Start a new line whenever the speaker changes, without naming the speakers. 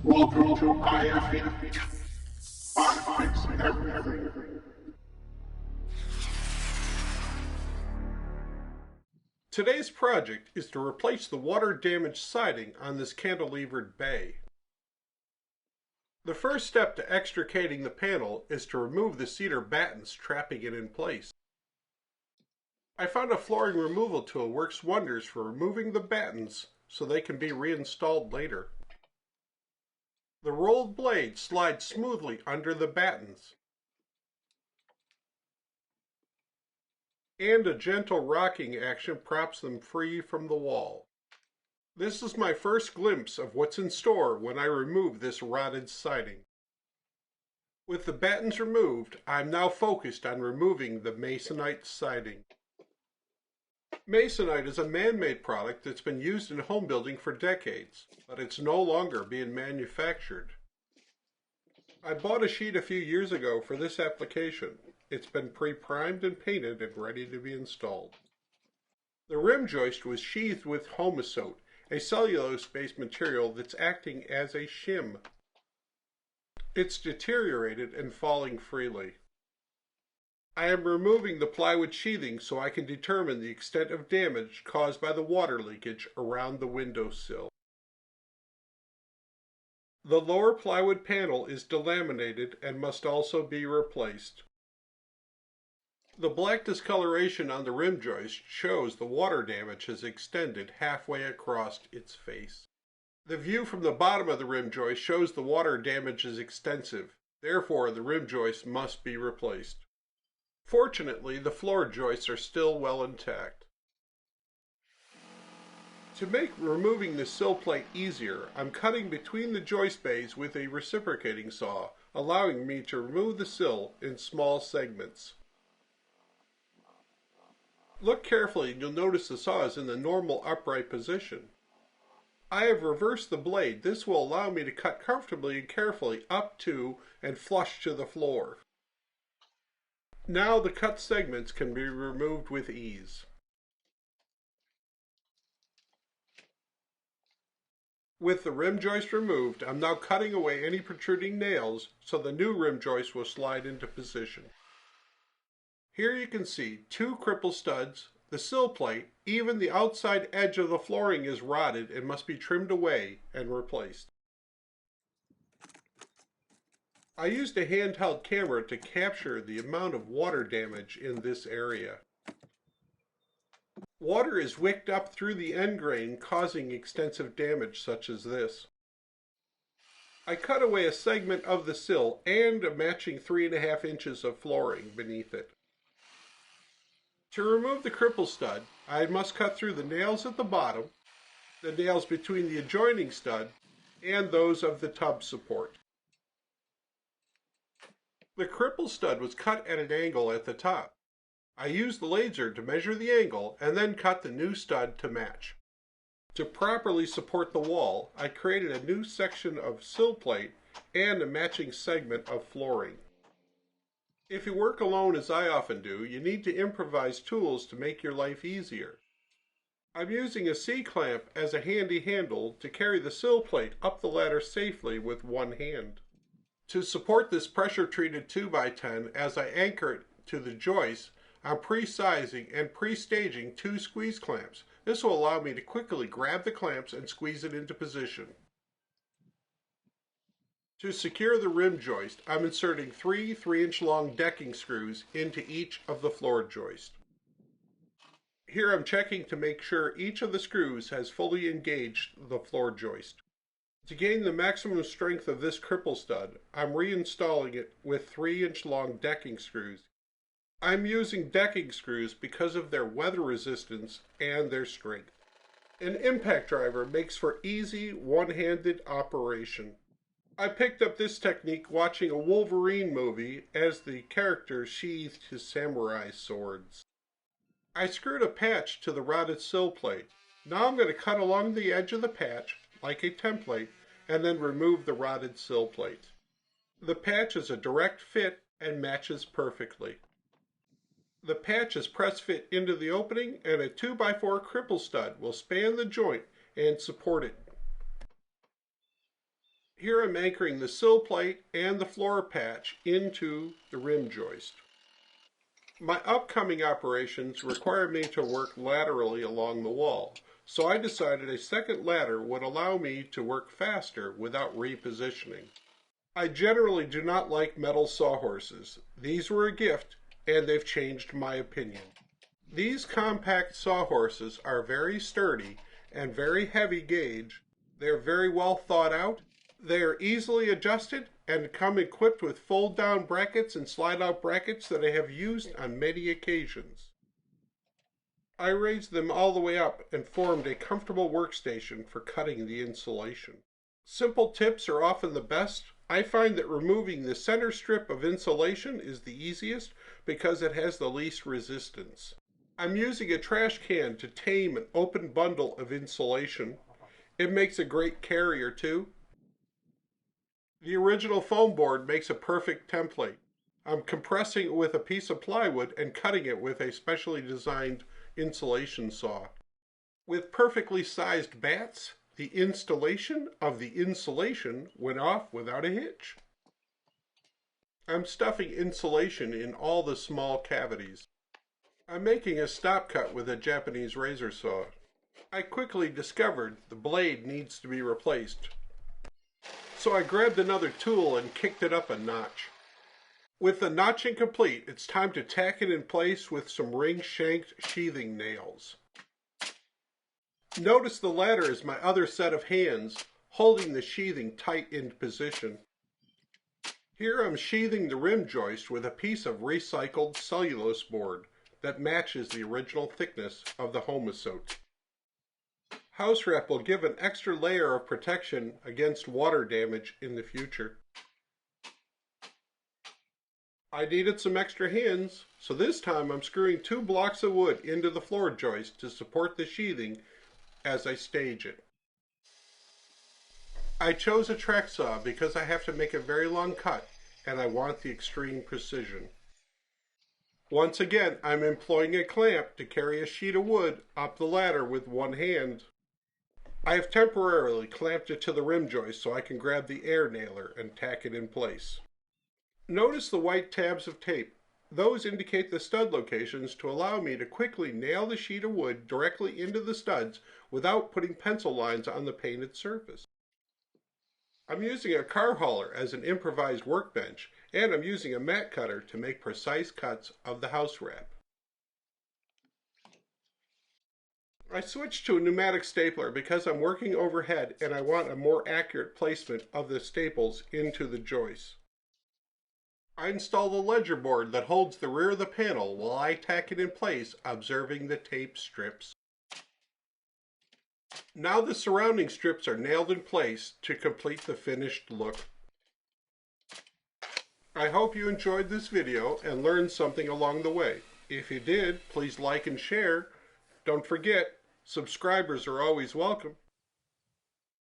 Welcome to IFE. I fix everything.
Today's project is to replace the water-damaged siding on this cantilevered bay. The first step to extricating the panel is to remove the cedar battens trapping it in place. I found a flooring removal tool works wonders for removing the battens so they can be reinstalled later. The rolled blade slides smoothly under the battens, and a gentle rocking action props them free from the wall. This is my first glimpse of what's in store when I remove this rotted siding. With the battens removed, I'm now focused on removing the masonite siding. Masonite is a man-made product that's been used in home building for decades, but it's no longer being manufactured. I bought a sheet a few years ago for this application. It's been pre-primed and painted and ready to be installed. The rim joist was sheathed with homosote, a cellulose-based material that's acting as a shim. It's deteriorated and falling freely. I am removing the plywood sheathing so I can determine the extent of damage caused by the water leakage around the windowsill. The lower plywood panel is delaminated and must also be replaced. The black discoloration on the rim joist shows the water damage has extended halfway across its face. The view from the bottom of the rim joist shows the water damage is extensive. Therefore, the rim joist must be replaced. Fortunately, the floor joists are still well intact. To make removing the sill plate easier, I'm cutting between the joist bays with a reciprocating saw, allowing me to remove the sill in small segments. Look carefully and you'll notice the saw is in the normal upright position. I have reversed the blade. This will allow me to cut comfortably and carefully up to and flush to the floor. Now the cut segments can be removed with ease. With the rim joist removed, I'm now cutting away any protruding nails so the new rim joist will slide into position. Here you can see two cripple studs, the sill plate, even the outside edge of the flooring is rotted and must be trimmed away and replaced. I used a handheld camera to capture the amount of water damage in this area. Water is wicked up through the end grain, causing extensive damage such as this. I cut away a segment of the sill and a matching 3.5 inches of flooring beneath it. To remove the cripple stud, I must cut through the nails at the bottom, the nails between the adjoining stud, and those of the tub support. The cripple stud was cut at an angle at the top. I used the laser to measure the angle and then cut the new stud to match. To properly support the wall, I created a new section of sill plate and a matching segment of flooring. If you work alone, as I often do, you need to improvise tools to make your life easier. I'm using a C-clamp as a handy handle to carry the sill plate up the ladder safely with one hand. To support this pressure-treated 2x10 as I anchor it to the joist, I'm pre-sizing and pre-staging 2 squeeze clamps. This will allow me to quickly grab the clamps and squeeze it into position. To secure the rim joist, I'm inserting 3 3-inch long decking screws into each of the floor joists. Here I'm checking to make sure each of the screws has fully engaged the floor joist. To gain the maximum strength of this cripple stud, I'm reinstalling it with 3-inch long decking screws. I'm using decking screws because of their weather resistance and their strength. An impact driver makes for easy, one-handed operation. I picked up this technique watching a Wolverine movie as the character sheathed his samurai swords. I screwed a patch to the rotted sill plate. Now I'm going to cut along the edge of the patch, like a template, and then remove the rotted sill plate. The patch is a direct fit and matches perfectly. The patch is press fit into the opening and a 2x4 cripple stud will span the joint and support it. Here I'm anchoring the sill plate and the floor patch into the rim joist. My upcoming operations require me to work laterally along the wall, so I decided a second ladder would allow me to work faster without repositioning. I generally do not like metal sawhorses. These were a gift, and they've changed my opinion. These compact sawhorses are very sturdy and very heavy gauge. They're very well thought out. They are easily adjusted and come equipped with fold-down brackets and slide-out brackets that I have used on many occasions. I raised them all the way up and formed a comfortable workstation for cutting the insulation. Simple tips are often the best. I find that removing the center strip of insulation is the easiest because it has the least resistance. I'm using a trash can to tame an open bundle of insulation. It makes a great carrier too. The original foam board makes a perfect template. I'm compressing it with a piece of plywood and cutting it with a specially designed insulation saw. With perfectly sized bats, the installation of the insulation went off without a hitch. I'm stuffing insulation in all the small cavities. I'm making a stop cut with a Japanese razor saw. I quickly discovered the blade needs to be replaced, so I grabbed another tool and kicked it up a notch. With the notching complete, it's time to tack it in place with some ring-shanked sheathing nails. Notice the ladder is my other set of hands, holding the sheathing tight in position. Here I'm sheathing the rim joist with a piece of recycled cellulose board that matches the original thickness of the homosote. House wrap will give an extra layer of protection against water damage in the future. I needed some extra hands, so this time I'm screwing 2 blocks of wood into the floor joist to support the sheathing as I stage it. I chose a track saw because I have to make a very long cut and I want the extreme precision. Once again, I'm employing a clamp to carry a sheet of wood up the ladder with one hand. I have temporarily clamped it to the rim joist so I can grab the air nailer and tack it in place. Notice the white tabs of tape. Those indicate the stud locations to allow me to quickly nail the sheet of wood directly into the studs without putting pencil lines on the painted surface. I'm using a car hauler as an improvised workbench, and I'm using a mat cutter to make precise cuts of the house wrap. I switched to a pneumatic stapler because I'm working overhead and I want a more accurate placement of the staples into the joists. I installed a ledger board that holds the rear of the panel while I tack it in place, observing the tape strips. Now the surrounding strips are nailed in place to complete the finished look. I hope you enjoyed this video and learned something along the way. If you did, please like and share. Don't forget, subscribers are always welcome.